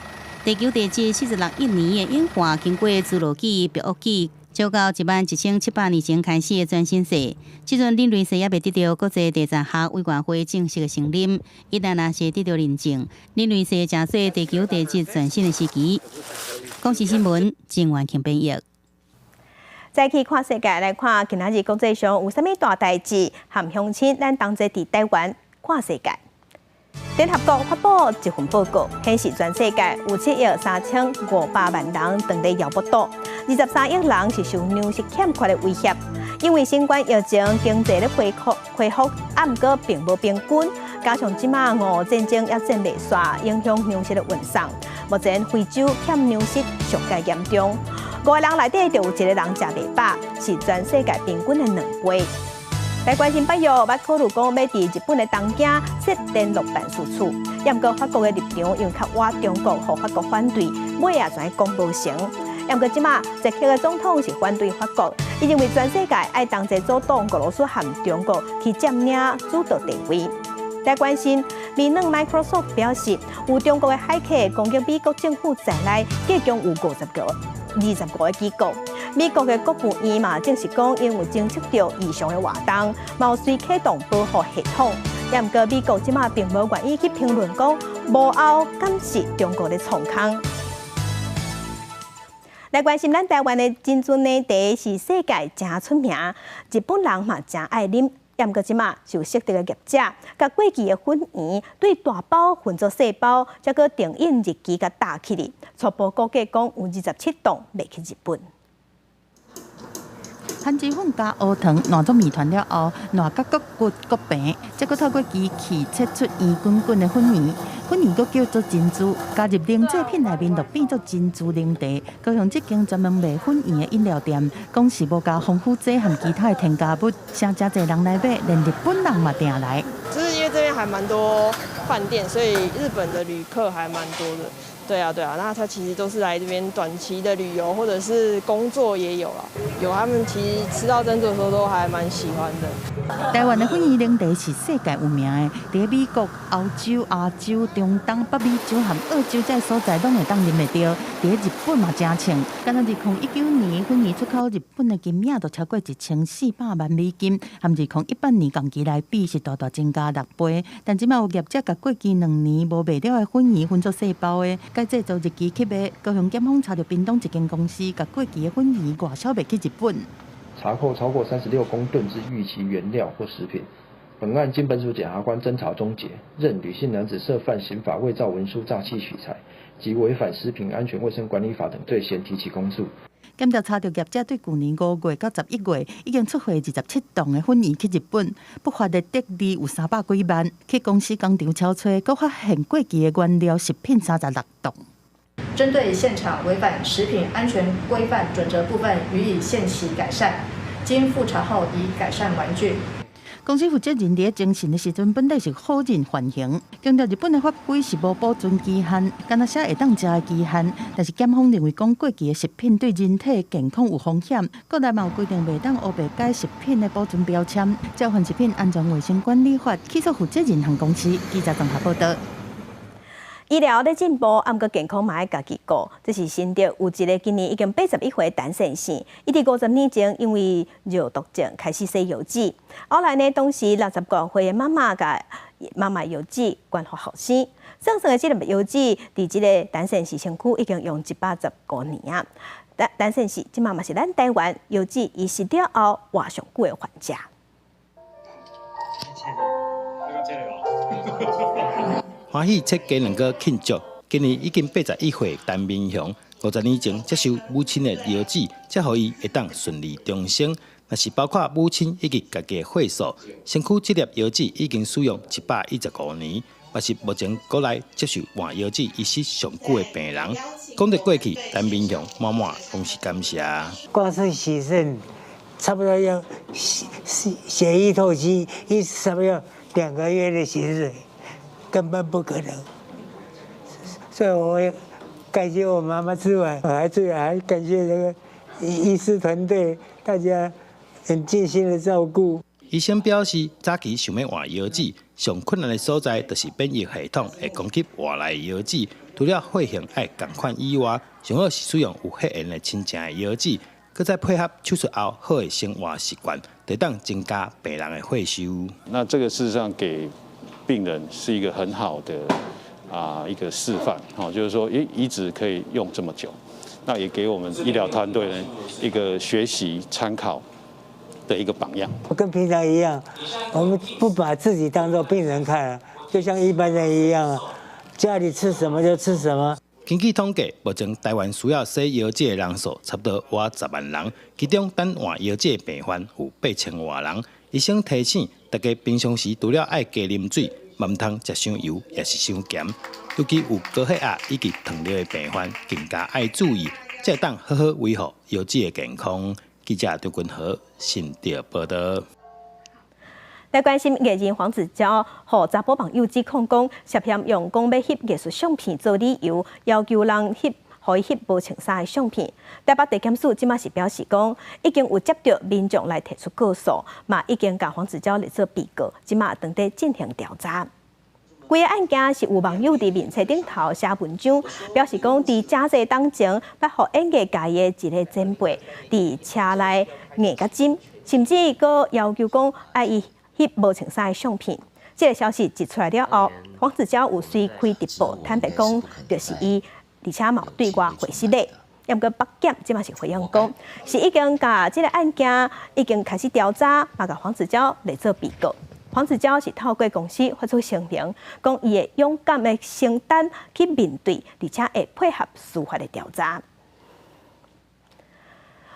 地球地质46亿年的演化，经过侏罗纪、白垩纪，照到11700年前开始的全新世。这阵人类世也未得到国际地质学委员会正式的承认。一旦若是得到认证，人类世正说地球地质全新的时期。公视新闻郑元庆编译。
再去看世界，来看今仔日国际上有啥物大代志，和乡亲咱同齐伫台湾看世界。联合国发布一份报告，显示全世界有7亿3500万人长在摇不岛，23亿人是受粮食欠缺的威胁。因为新冠疫情，经济咧恢复，毋过并无平均，加上即马俄乌战争也战未煞，影响粮食的运送。目前非洲欠粮食上界严重。5个人内底就有1个人食袂饱，是全世界平均的2倍。来关心北约，捌考虑讲要伫日本的东京设联络办事处，也毋过法国的立场因为较倚中国，互法国反对，尾也全讲无成。也毋过即马捷克的总统是反对法国，伊认为全世界爱同齐阻挡俄罗斯和中国去占领主导地位。来关心，微软 Microsoft 表示，有中国的骇客攻击美国政府在内，计共有20个机构。美国的国务院嘛证实讲，因有侦测到异常的活动，毛遂启动保护系统。也毋过，美国即马并无愿意去评论讲幕后监视中国的创空。来关心咱台湾的珍珠奶茶是世界真出名，日本人嘛真爱啉。也毋过即马就识得个业者，甲过期的粉圆对大包分做细包，再个定印日期甲打起哩。初步估计讲有27栋卖去日本。
番薯粉加乌糖烂做面团了后，烂甲骨骨平，再搁透过机器切出圆滚滚的粉圆。粉圆搁叫做珍珠，加入零制品内面就变做珍珠奶茶。高雄这间专门卖粉圆的饮料店，讲是无加防腐剂和其他的添加物，成真侪人来买，连日本人嘛订来。
就是因为这边还蛮多饭店，所以日本的旅客还蛮多的。对啊，那他其实都是来这边短期的旅游，或者是工作也有啦。有他们其实吃到珍珠的时候都还蛮喜欢的。
台湾的粉圆奶茶是世界有名的，在美国、欧洲、亚洲、中东、北美洲和澳洲这所在拢会当啉得到。在日本嘛真称，敢若2019年粉圆出口日本的金额就超过1400万美金，和2018年同期来比是大大增加6倍。但即卖有业者甲过去2年无卖了的粉圆分作细包的。该制造日期起卖，高雄检方查到屏东一间公司，把过期的粉圆外销卖去日本。
查扣超过36公吨之逾期原料或食品。本案经本署检察官侦查终结，认吕姓男子涉犯刑法伪造文书、诈欺取财及违反食品安全卫生管理法等罪嫌，提起公诉。
检调查到业者对去年5月到11月已经出货27栋的粉圆去日本，不法的得利有300几万。去公司工厂敲吹，搁发现过期的原料食品36栋。
针对现场违反食品安全规范准则部分，予以限期改善。经复查后，已改善完竣。
公司负责人伫征信的时阵，本来是好人缓刑，强调日本的法规是无保存期限，敢若写会当食的期限。但是检方认为，讲过期的食品对人体健康有风险，国内嘛有规定袂当黑白改食品的保存标签。交换食品安全卫生管理法起诉负责人和公司。记者综合报道。
医疗在进步，毋过健康嘛爱家己顾。这是新竹有一个今年已经81岁的陈先生，伊伫50年前因为肉毒症开始洗油脂，后来呢，当时60多岁的妈妈甲妈妈油脂关乎后生，剩剩的这粒油脂伫这个陈先生身躯已经用115年啊。陈先生即嘛嘛是咱台湾油脂遗失了后活上久的患者。
欢喜切鸡两个庆祝，今年已经81岁陈明雄，50年前接受母亲的药剂，才予伊会当顺利重生。若是包括母亲以及家己的岁数，身躯这粒药剂已经使用715年，也是目前国内接受换药剂医师上久的病人。讲到过去，陈明雄满满拢是感谢。
光是洗肾，差不多要血液透析，差不多要2个月的薪水。根本不可能，所以我也感谢我妈妈之外，我还感谢这个医师团队，大家很尽心的照顾。
医生表示，早期想要换药剂，上困难的所在就是免疫系统会攻击外来的药剂，除了血型爱同款以外，上好是使用有血缘的亲情的药剂，搁再配合手术后好的生活习惯，得当增加病人的退休。
那这个事实上给病人是一个很好的一个示范，就是说，移植可以用这么久，那也给我们医疗团队呢一个学习参考的一个榜样。
跟平常一样，我们不把自己当作病人看了，就像一般人一样啊，家里吃什么就吃什么。
根据统计，目前台湾需要洗药剂的人数差不多约10万人，其中等换药剂的病患有8000多人。医生提醒大家平常时除了爱加啉水，嘛唔通食伤油，也是伤咸。尤其有高血压以及糖尿的病患，更加爱注意，才当好好维护药剂的健康。记者张君和新竹报道。
来关心艺人黄子佼和查甫朋友指控讲，涉嫌用讲要翕艺术相片做理由，要求人翕互伊翕无穿衫的相片。台北地检署即马是表示讲，已经有接到民众来提出告诉，嘛已经甲黄子佼列做被告，即马当地进行调查。规个案件是有网友伫面册顶头写文章，表示讲伫假释当前，捌互演艺界的一个前辈伫车内硬甲针，甚至佫要求讲爱伊翕无穿衫的相片。这个消息一出来了后，黄子佼有随开直播，坦白讲就是伊，而且嘛对我回失礼。也毋过北检即嘛是回应讲，是已经甲这个案件已经开始调查，嘛甲黄子佼列做被告。黄子佼是透过公司发出声明，讲伊会勇敢的承担去面对，而且会配合司法的调查。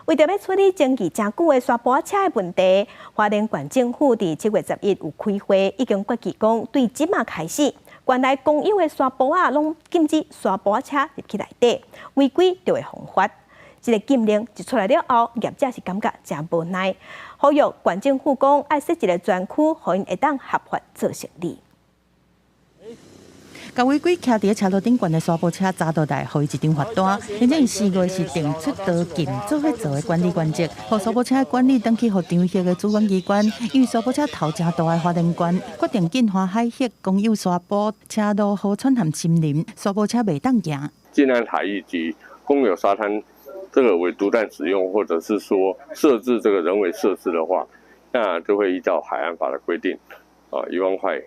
为着要处理争议真久的沙坡车的问题，花莲县政府伫7月11有开会，已经决议讲，对即马开始，原来公有的沙坡拢禁止沙坡车入去内底，违规就会罚款。这个禁令一出来了后，业者是感觉真无奈，呼吁县政府讲爱设一个专区，互因会当合法做生意。
甲违规徛伫车路顶悬的沙坡车查倒来，互伊一张罚单，并且4月是定出刀禁做伙做的管理原则，互沙坡车管理登去互张协的主管机关。因为沙坡车头真大的花莲县决定禁花海域公有沙坡车路河川和森林，沙坡车袂当行。
禁安海域及公有沙滩。这个为独占使用，或者是说设置这个人为设施的话，那就会依照海岸法的规定，1万块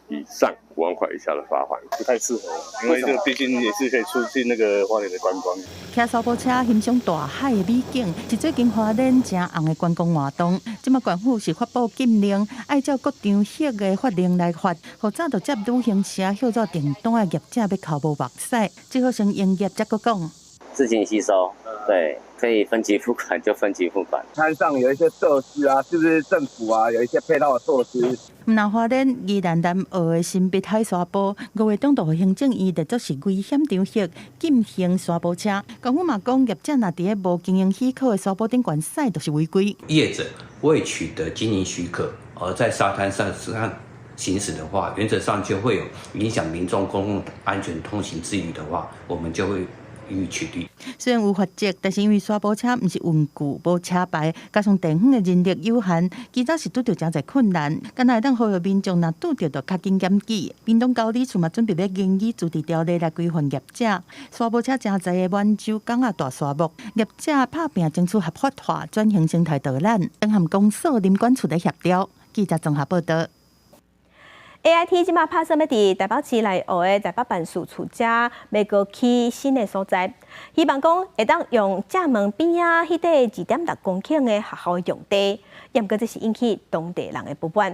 以上5万块以下的罚款，
不太适合，因为这个毕竟也是可以促进那个花莲的观光。
骑沙坡车欣赏大海的美景，是最近花莲真红的观光活动。即马县府是发布禁令，按照各张协的法令来罚，或早就接旅行社合作订单的业者要扣无目屎，最好先营业才佫讲。
自行吸收，对，可以分期付款就分期付款。
滩上有一些设施啊，是不是政府啊有一些配套的措施？
南花莲宜兰南澳的新北海沙坡，5月中度行政院列作是危险场域，禁行沙坡车。政府嘛讲，业者若伫个无经营许可的沙坡顶悬驶，就是违规。
业者未取得经营许可，而在沙滩上行驶的话，原则上就会有影响民众公共安全通行之余的话，我们就会予以取缔。
虽然有罚则，但是因为沙坡车毋是运具，无车牌，加上地方的人力有限，其实是拄着真侪困难。敢若会当呼吁民众若拄着，就较紧检举。屏东高理处嘛准备要研议驻地条例来规范业者。沙坡车真侪的满洲港啊大沙漠，业者拍拼争取合法化，转型生态导览，等含公所、林管处的协调。记者综合报道。
AIT 即马拍算要伫台北市内湖的台北办事处遮要过起新的所在，希望讲会当用正门边啊迄块2.6公顷的学校用地，也毋过这是引起当地人的不满。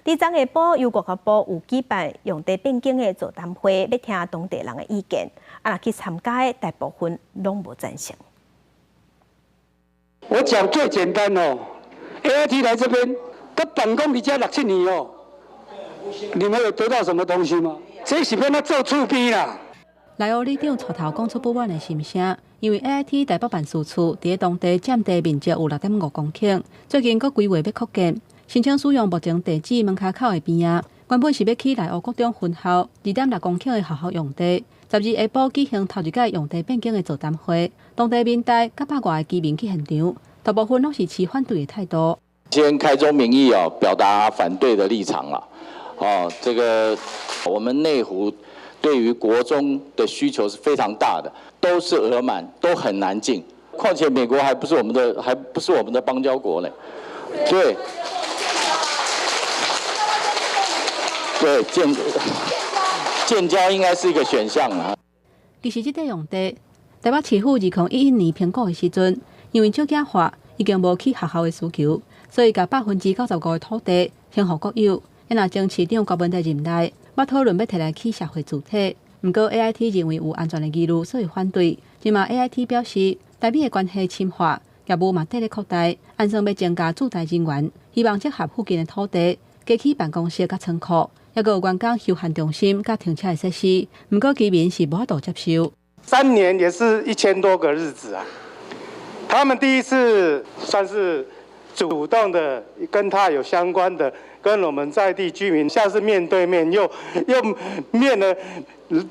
伫昨下晡，由外交部有举办用地变更的座谈会，要听当地人的意见。若去参加的大部分拢无赞成。
我讲最简单哦 ，AIT 来这边，他办公比较6、7年哦。你们有得到什么东西吗？这是变他做厝边啦。
内湖里长带头讲出不满的心声，因为 AIT 台北办事处伫当地占地面积有6.5公頃，最近佫规划要扩建，申请使用目前地址门卡口的边啊，原本是要起内湖国中分校2.6公顷的学校用地。12下晡举行头一届用地变更的座谈会，当地民代甲百外的居民去现场，大部分拢是持反对的态度。
先开宗明义哦，表达反对的立场了。这个我们内湖对于国中的需求是非常大的，都是额满，都很难进。况且美国还不是我们的邦交国呢。对，建交应该是一个选项啊。
其实这块用地，台北市府2011年评估的时阵，因为少子化已经无去学校的需求，所以甲95%的土地先予国有。因若将市长高文在任内，要讨论要摕来起社会主体。不过 AIT 认为有安全的疑虑，所以反对。即嘛 AIT 表示，台美的关系深化，业务嘛得咧扩大，按算要增加驻台人员，希望适合附近的土地，加起办公室甲仓库，也有员工休闲中心甲停车的设施。不过居民是无法度接受。
3年也是1000多个日子啊，他们第一次算是主动的跟他有相关的，跟我们在地居民，像是面对面又面了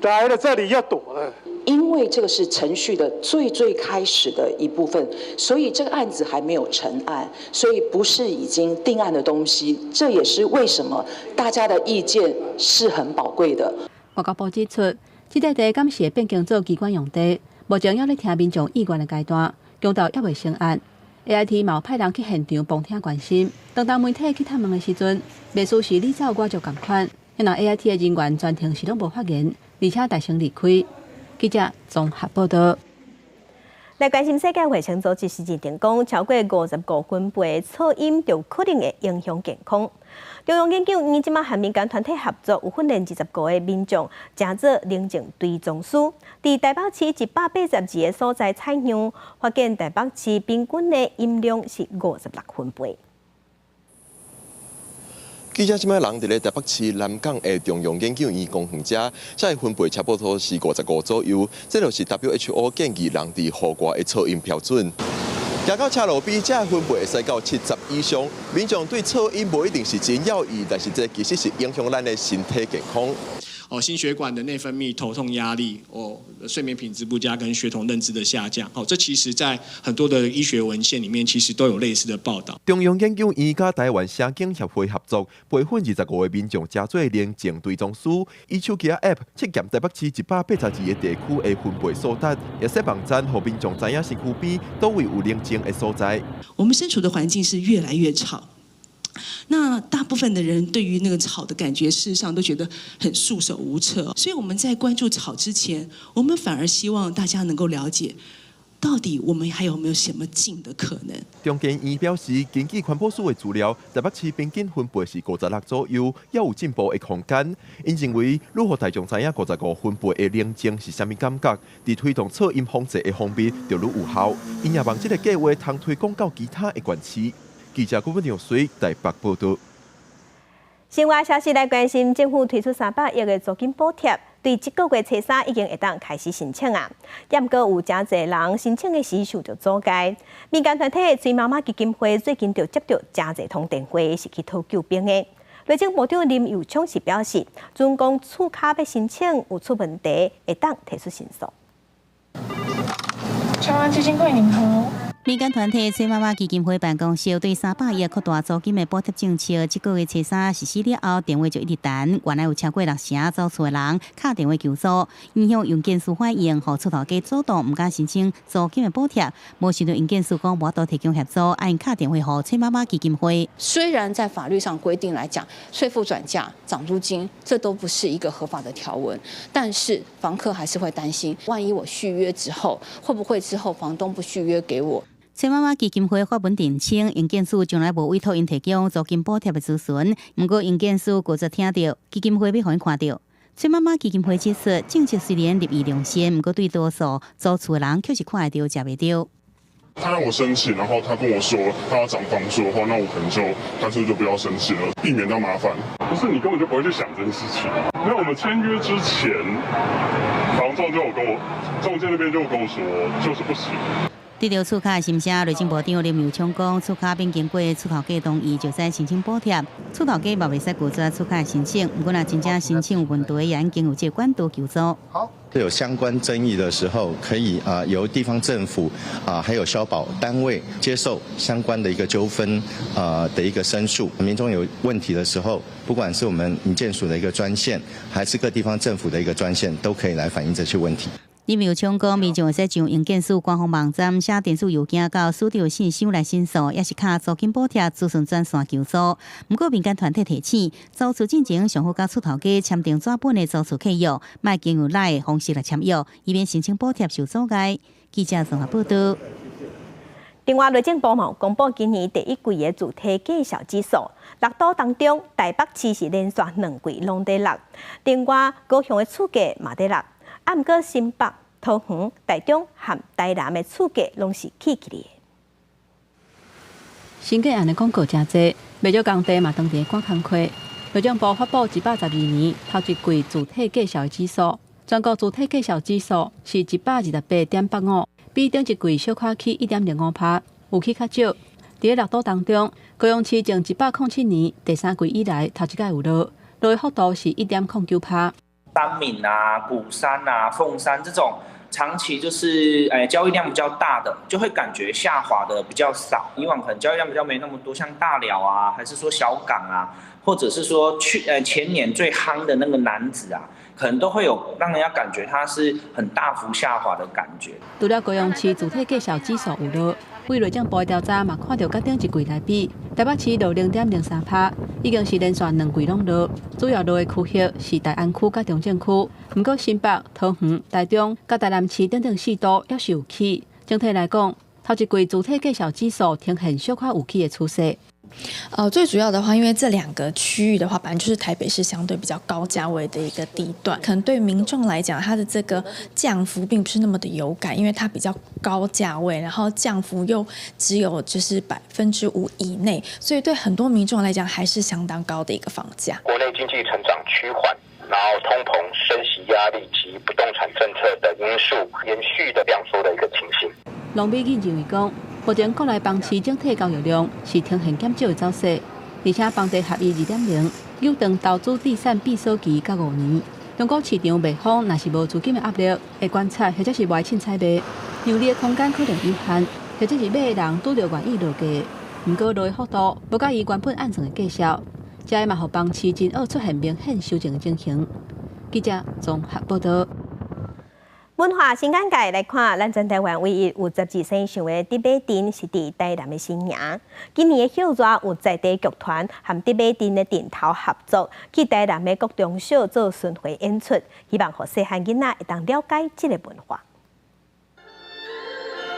来了这里又躲了。
因为这个是程序的最开始的一部分，所以这个案子还没有成案，所以不是已经定案的东西。这也是为什么大家的意见是很宝贵的。
外交部指出，这块地敢是变更做机关用地，目前还在听民众意愿的阶段，公道还未成案。AIT 嘛有派人去现场旁听关心，当媒体去探问的时阵，秘书是你走我就同款，因为 AIT 的人员全程是拢无发言，而且大声离开。记者综合报道。
来关心世界卫生组织是认定讲，超过55分贝噪音就可能会影响健康。中央研究院即马和民间团体合作，有训练25个民众，正做冷静追踪师。伫台北市182个所在采样，发现台北市平均的音量是56分贝。
记者即摆人伫咧台北市南港的中央研究院工园遮，这分贝差不多是55左右，这就是 WHO 建议人伫户外的噪音标准。行到车路边，这分贝会使到70以上。民众对噪音无一定是真要意，但是这其实是影响咱的身体健康。
心血管的内分泌、头痛、压力，睡眠品质不佳跟血统认知的下降，这其实在很多的医学文献里面，其实都有类似的报道。
中央研究院甲台湾社经协会合作，培训25个民众加做冷静追踪师，以手机 App 测验台北市182个地区的分贝所得，也设网站，让民众知影身躯边倒位有冷静的所在。
我们身处的环境是越来越吵。那大部分的人对于那个吵的感觉，事实上都觉得很束手无策。所以我们在关注吵之前，我们反而希望大家能够了解，到底我们还有没有什么进的可能。
中研院表示，根据环保署的资料，台北市平均分贝是56左右，也有进步的空间。因认为，如何大众知影55分贝的冷静是啥物感觉，在推动噪音防治的方面就愈有效。因也望这个计划通推广到其他的县市。记者郭文良随台北报道。
生活消息来关心，政府推出300亿的租金补贴，对这个月初3已经会当开始申请啊。也毋过有真侪人申请的时受到阻碍。民间团体崔妈妈基金会最近就接到真侪通电话，是去讨救兵的。内政部长林佑昌是表示，准讲厝卡要申请有出问题，会当提出申诉。
台湾基金会您好。
民间团体崔妈妈基金会办公室对300亿扩大租金的补贴政策，这个月初3实施了后，电话就一直等。原来有超过60%走厝的人敲电话求助，影响营建署反映，互厝头家主动唔敢申请租金的补贴，无想到营建署讲无多提供协助，按敲电话互崔妈妈基金会。
虽然在法律上规定来讲，税负转嫁、涨租金，这都不是一个合法的条文，但是房客还是会担心，万一我续约之后，会不会之后房东不续约给我？
崔妈妈基金会发文澄清，营建署从来无委托因提供租金补贴的咨询，不过营建署固执听到基金会要互因看到。崔妈妈基金会指出，政策虽然立意良善，不过对多数租厝的人确实看得到、吃不到。
他让我申请，然后他跟我说他要涨房租的话，那我可能就干脆就不要申请了，避免到麻烦。不是你根本就不会去想这件事情。因为我们签约之前，房仲就有跟我，中介那边就有跟我说，就是不行。
对着厝卡的心声，内政部长林佑昌讲，厝卡变经过厝头家同意，就使申请补贴。厝头家嘛袂使拒绝厝卡的申请，不过若真正申请有问题，也已经有这管道求助。
好，有相关争议的时候，可以由地方政府还有消保单位接受相关的一个纠纷的一个申诉。民众有问题的时候，不管是我们营建署的一个专线，还是各地方政府的一个专线，都可以来反映这些问题。
林佑昌讲，民众会使上营建署官方网站写电子邮件到署长信箱来申诉，也是卡租金补贴咨询专线求助。不过民间团体提醒，租厝进前上好甲厝头家签订纸本的租厝契约，莫经由赖的方式来签约，以免申请补贴受阻碍。记者综合报道。
另外，内政部公布今年第一季的主体介绍指数，6都当中，台北市是连续2季拢在6，另外高雄的厝价嘛在6。啊，毋过新北、桃园、台中和台南的厝价拢是起起的。
新建案的广告真多，未少工地嘛当地赶工课。内政部发布112年头一季主体介绍指数，全国主体介绍指数是128.85，比顶一季小可起1.05%，有起较少。伫个6都当中，高雄市从107年第3季以来头一届有落的幅度是1.09%。
三闽啊、鼓山啊、凤山这种长期就是交易量比较大的，就会感觉下滑的比较少。以往可能交易量比较没那么多，像大寮啊，还是说小港啊，或者是说前年最夯的那个楠梓啊，可能都会有让人家感觉它是很大幅下滑的感觉。
除了高雄市主体介绍指数有落，为内政部的调查嘛看到，甲顶一季来比，台北市落0.03%，已经是连续2季拢落。主要落的区域是大安区甲中正区，不过新北、桃园、台中、甲台南市等等4都也是有起。整体来讲，头一季主体介绍指数呈现小可有起的趋势。
最主要的话，因为这2个区域的话，本来就是台北市相对比较高价位的一个地段，可能对民众来讲，它的这个降幅并不是那么的有感，因为它比较高价位，然后降幅又只有就是5%以内，所以对很多民众来讲还是相当高的一个房价。
国内经济成长趋缓，然后通膨、升息压力及不动产政策的因素延续的量缩的一个情形。
龙美玉认为讲，目前国内房市整体交易量是呈现减少的走势，而且房地合一2.0有长投资地产闭锁期到5年。中国市场卖方若是无资金的压力，会观察或者是外凊采卖，让利的空间可能有限，或者是买的人拄着愿意落价。不过落的幅度无甲伊原本按算的计数，这也嘛互房市真恶出现明显修正的情形。记者综合报道。
文化新眼界来看，咱全台湾唯一有12岁以上的迪马镇是伫台南的新营。今年的秀热有在地剧团和迪马镇的镇头合作，去台南的各中小做巡回演出，希望让细汉囡仔会当了解这个文化。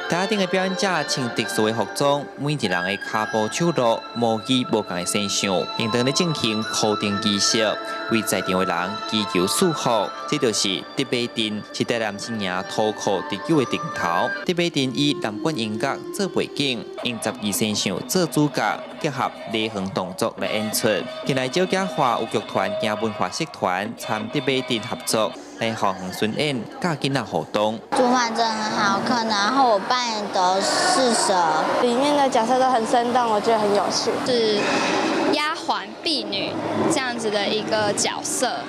台顶的表演者穿特殊的服装，每一人的脚步手路、模具无同的身上，应当咧进行固定仪式，为在场的人祈求祝福。这就是迪马镇，是台南新营土库地久的顶头。迪马镇以南管音乐做背景，用12身上做主角，结合礼行动作来演出。近来少家华有剧团、行文化社团参迪马镇合作。来好恒巡演，教囡仔互动。
主马真的很好看，然后我扮演的是蛇，里面的角色都很生动，我觉得很有趣。
是丫鬟、婢女这样子的一个角色，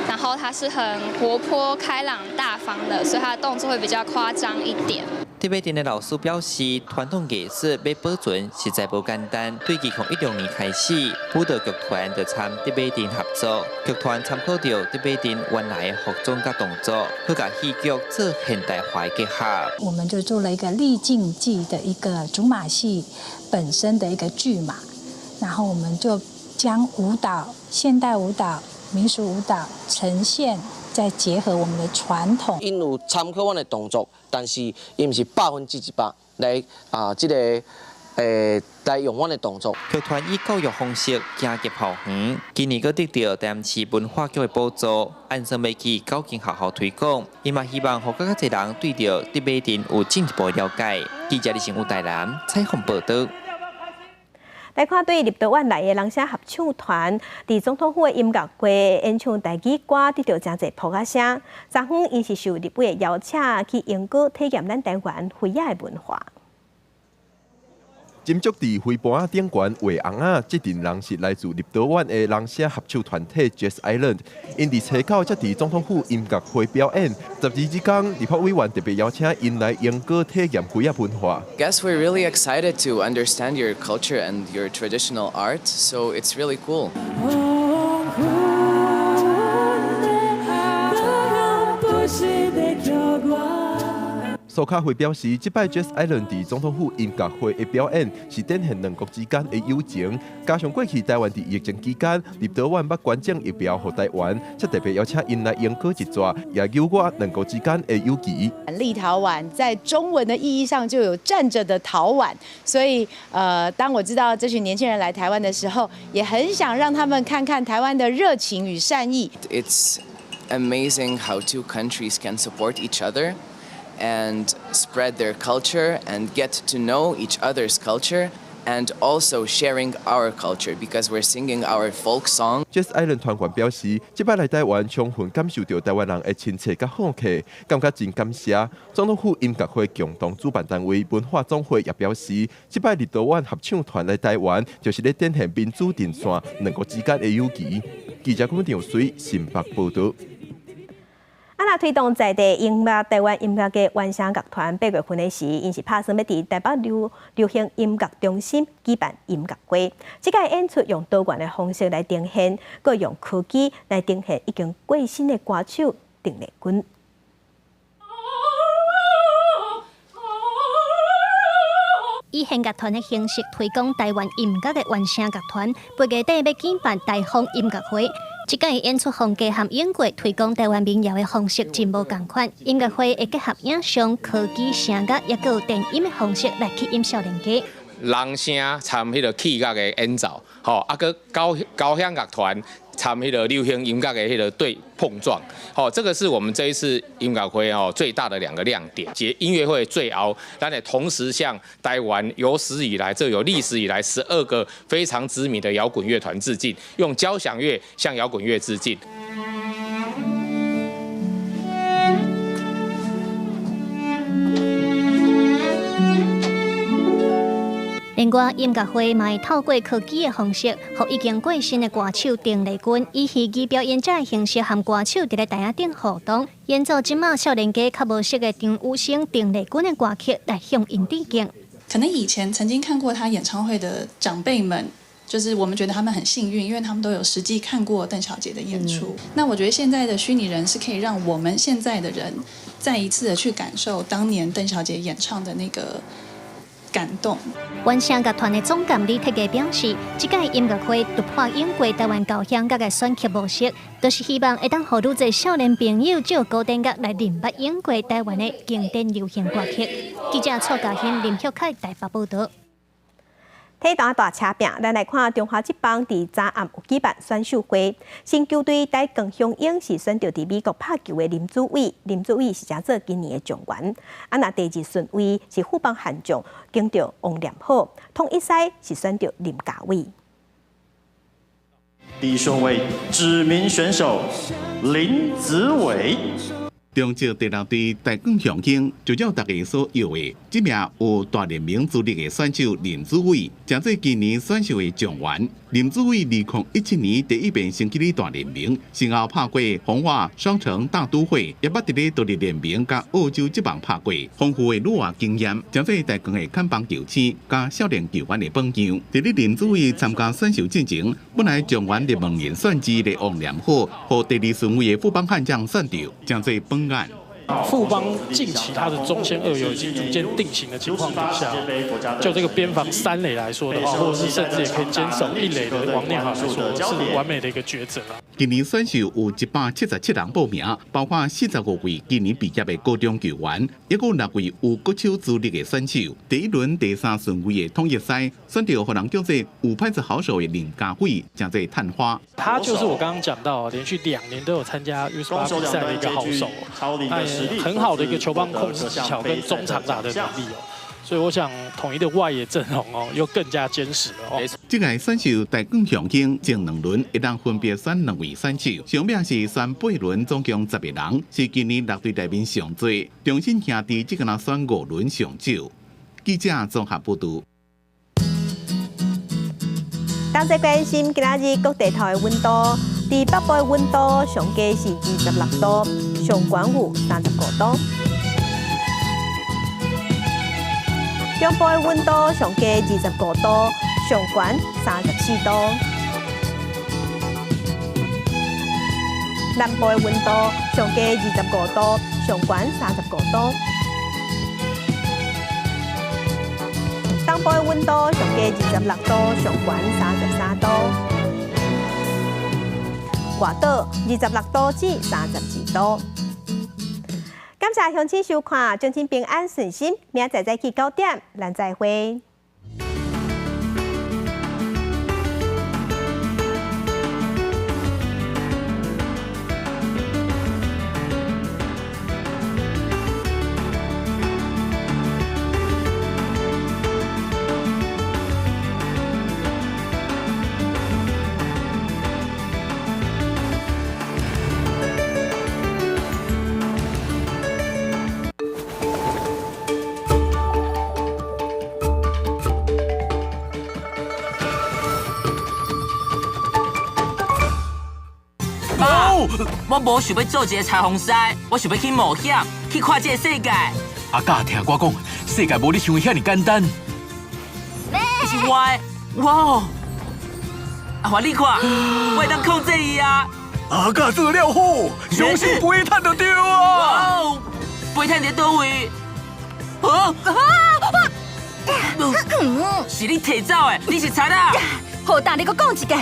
然后她是很活泼、开朗、大方的，所以她的动作会比较夸张一点。
迪马镇的老师表示，传统艺术要保存实在无简单。对2016年开始，舞蹈剧团就参迪马镇合作，剧团参考到迪马镇原来的服装甲动作，去甲戏剧做现代化的结合。
我们就做了一个历境记的一个竹马戏本身的一个剧码，然后我们就将舞蹈、现代舞蹈、民俗舞蹈呈现。再结合我们的传统，
因有参考我的动作，但是伊唔是100%来这个来用我的动作。
剧团以教育方式行入校园，今年佫得到台南市文化局的补助，按算要去9间学校推广。伊嘛希望互更加侪人对着迪马镇有进一步了解。记者李成有台南采访报道。
来看对立陶宛来的人声合唱团，伫总统府的音乐会演唱台语歌，得到真侪捧仔声。昨昏因是受立委的邀请去英国体验咱台湾飞野的文化。
斟酌伫飞盘顶悬画红仔，这阵人是来自立陶宛的人声合唱团体 Jazz Island， 因伫初九才伫总统府音乐会表演。12之间，立法委员特别邀请因来英国体验飞野文化。
Guess we're really excited to understand your culture and your traditional art, so it's really cool.
苏卡会表示，这摆 Jazz Island 伫总统府音乐会的表演是展现两国之间的友情，加上过去台湾伫疫情期间，立陶宛捌捐赠疫苗给台湾，才特别邀请因来英歌一撮，也勾我两国之间的友谊。
立陶宛在中文的意义上就有站着的陶宛，所以当我知道这群年轻人来台湾的时候，也很想让他们看看台湾的热情与善意。
It's amazing how two countries can support each other and spread their culture and get to know each other's culture and also sharing our culture because we're singing our folk song.
Jazz Island 团员表示，这摆来台湾充分感受到台湾人的亲切甲好客，感觉真感谢。总统府音乐会共同主办单位文化总会也表示，这摆立陶宛合唱团来台湾，就是咧展现民主阵线两国之间的友谊。记者郭长水新北报道。
那推动在地音乐台湾音乐嘅原声乐团8月份的时，因是打算要伫台北流行音乐中心举办音乐会。这个演出用多元的方式来呈现，佮用科技来呈现已经过身的歌手郑丽君。
以弦乐团的形式推广台湾音乐的原声乐团，8月底要举办大风音乐会。这届演出风格和英国推广台湾民谣的方式真无共款。音乐会会结合影像、科技、声乐，也有电音的方式来吸引少年家。
人声参迄个器乐的演奏，个交响乐团参迄个流行音乐的迄个对碰撞，这个是我们这一次音乐会最大的2个亮点。音乐会最后，咱也同时向台湾有史以来12个非常知名的摇滚乐团致敬，用交响乐向摇滚乐致敬。
另外，音乐会嘛会透过科技的方式，和已经过身的歌手郑丽君以戏剧表演者的形式，和歌手伫咧台下顶互动，演奏即马少年家较无熟的张雨生、郑丽君的歌曲，来向因致敬。
可能以前曾经看过他演唱会的长辈们，就是我们觉得他们很幸运，因为他们都有实际看过邓小姐的演出。那我觉得现在的虚拟人是可以让我们现在的人再一次的去感受当年邓小姐演唱的那个感动。
原声乐团的总监李铁基表示，这届音乐会突破英国台湾交响乐的选曲模式，就是希望会当互愈侪少年朋友借古典乐来认捌英国台湾的经典流行歌曲。记者蔡嘉欣、林秀凯台北报道。
体坛大车拼，咱来看中华职棒伫昨暗有举办选秀会，新球队台更雄鹰是选到伫美国拍球的林子伟，林子伟是正做今年的状元。那第2顺位是富邦悍将，经着王念好，统一赛是选到林家伟。
第1顺位知名选手林子伟。
中职第6队台更雄鹰，就照大家所要的，这名有大联盟资历的选手林子伟，正做今年选秀的状元。林子伟2017年第一遍升级哩大联盟，先后拍过红袜、双城、大都会，也捌伫咧独立联盟甲澳洲职棒拍过，丰富的旅外经验，正做台更的看棒球星甲少年球员的榜样。伫咧林子伟参加选秀进前，本来状元入门人选之的王念好，和第2顺位的富邦悍将选到，正做本案。
富邦近期他的中线2游已经逐渐定型的情况底下，就这个边防3垒来说的话，或者是甚至也可以坚守1垒的王念好来说，是完美的一个抉择了。
今年选秀有177人报名，包括45位今年毕业的高中球员，也有6位有国手资历的选手。第1轮第3顺位的统一赛，选到互人叫做有拍子好手的林家伟，正在探花。
他就是我刚刚讲到，连续2年都有参加 U18 比赛的一个好手，他也很好的一个球棒控制技巧跟中长打的能力哦。所以我想统一的外野阵容又更加坚实了哦。
这个选秀台更雄鹰前2轮一人分别选2位选手，上面是选8轮，总共10个人，是今年6队内面上多。中信兄弟只个人选5轮上少。记者综合报道。
同齐关心今仔日各地头的温度，伫北部的温度上低是26度，上悬有35度。中部的温度上低25度，上悬34度。南部的温度上低25度，上悬35度。东部的温度上低26度，上悬33度。外岛26度至32度。感谢乡亲收看，祝您平安顺心，明仔载去9点，咱再会。
我无想要做一个裁缝师，我想要去冒险，去看这个世界。
阿甲听我讲，世界无你想的遐尔简单。
是我的，哇！阿华，你看，我会当控制伊啊！
阿甲做了好，相信飞探就对啊！
哇，飞探伫倒位？是你摕走的，你是贼啊！
好，等你搁讲一个，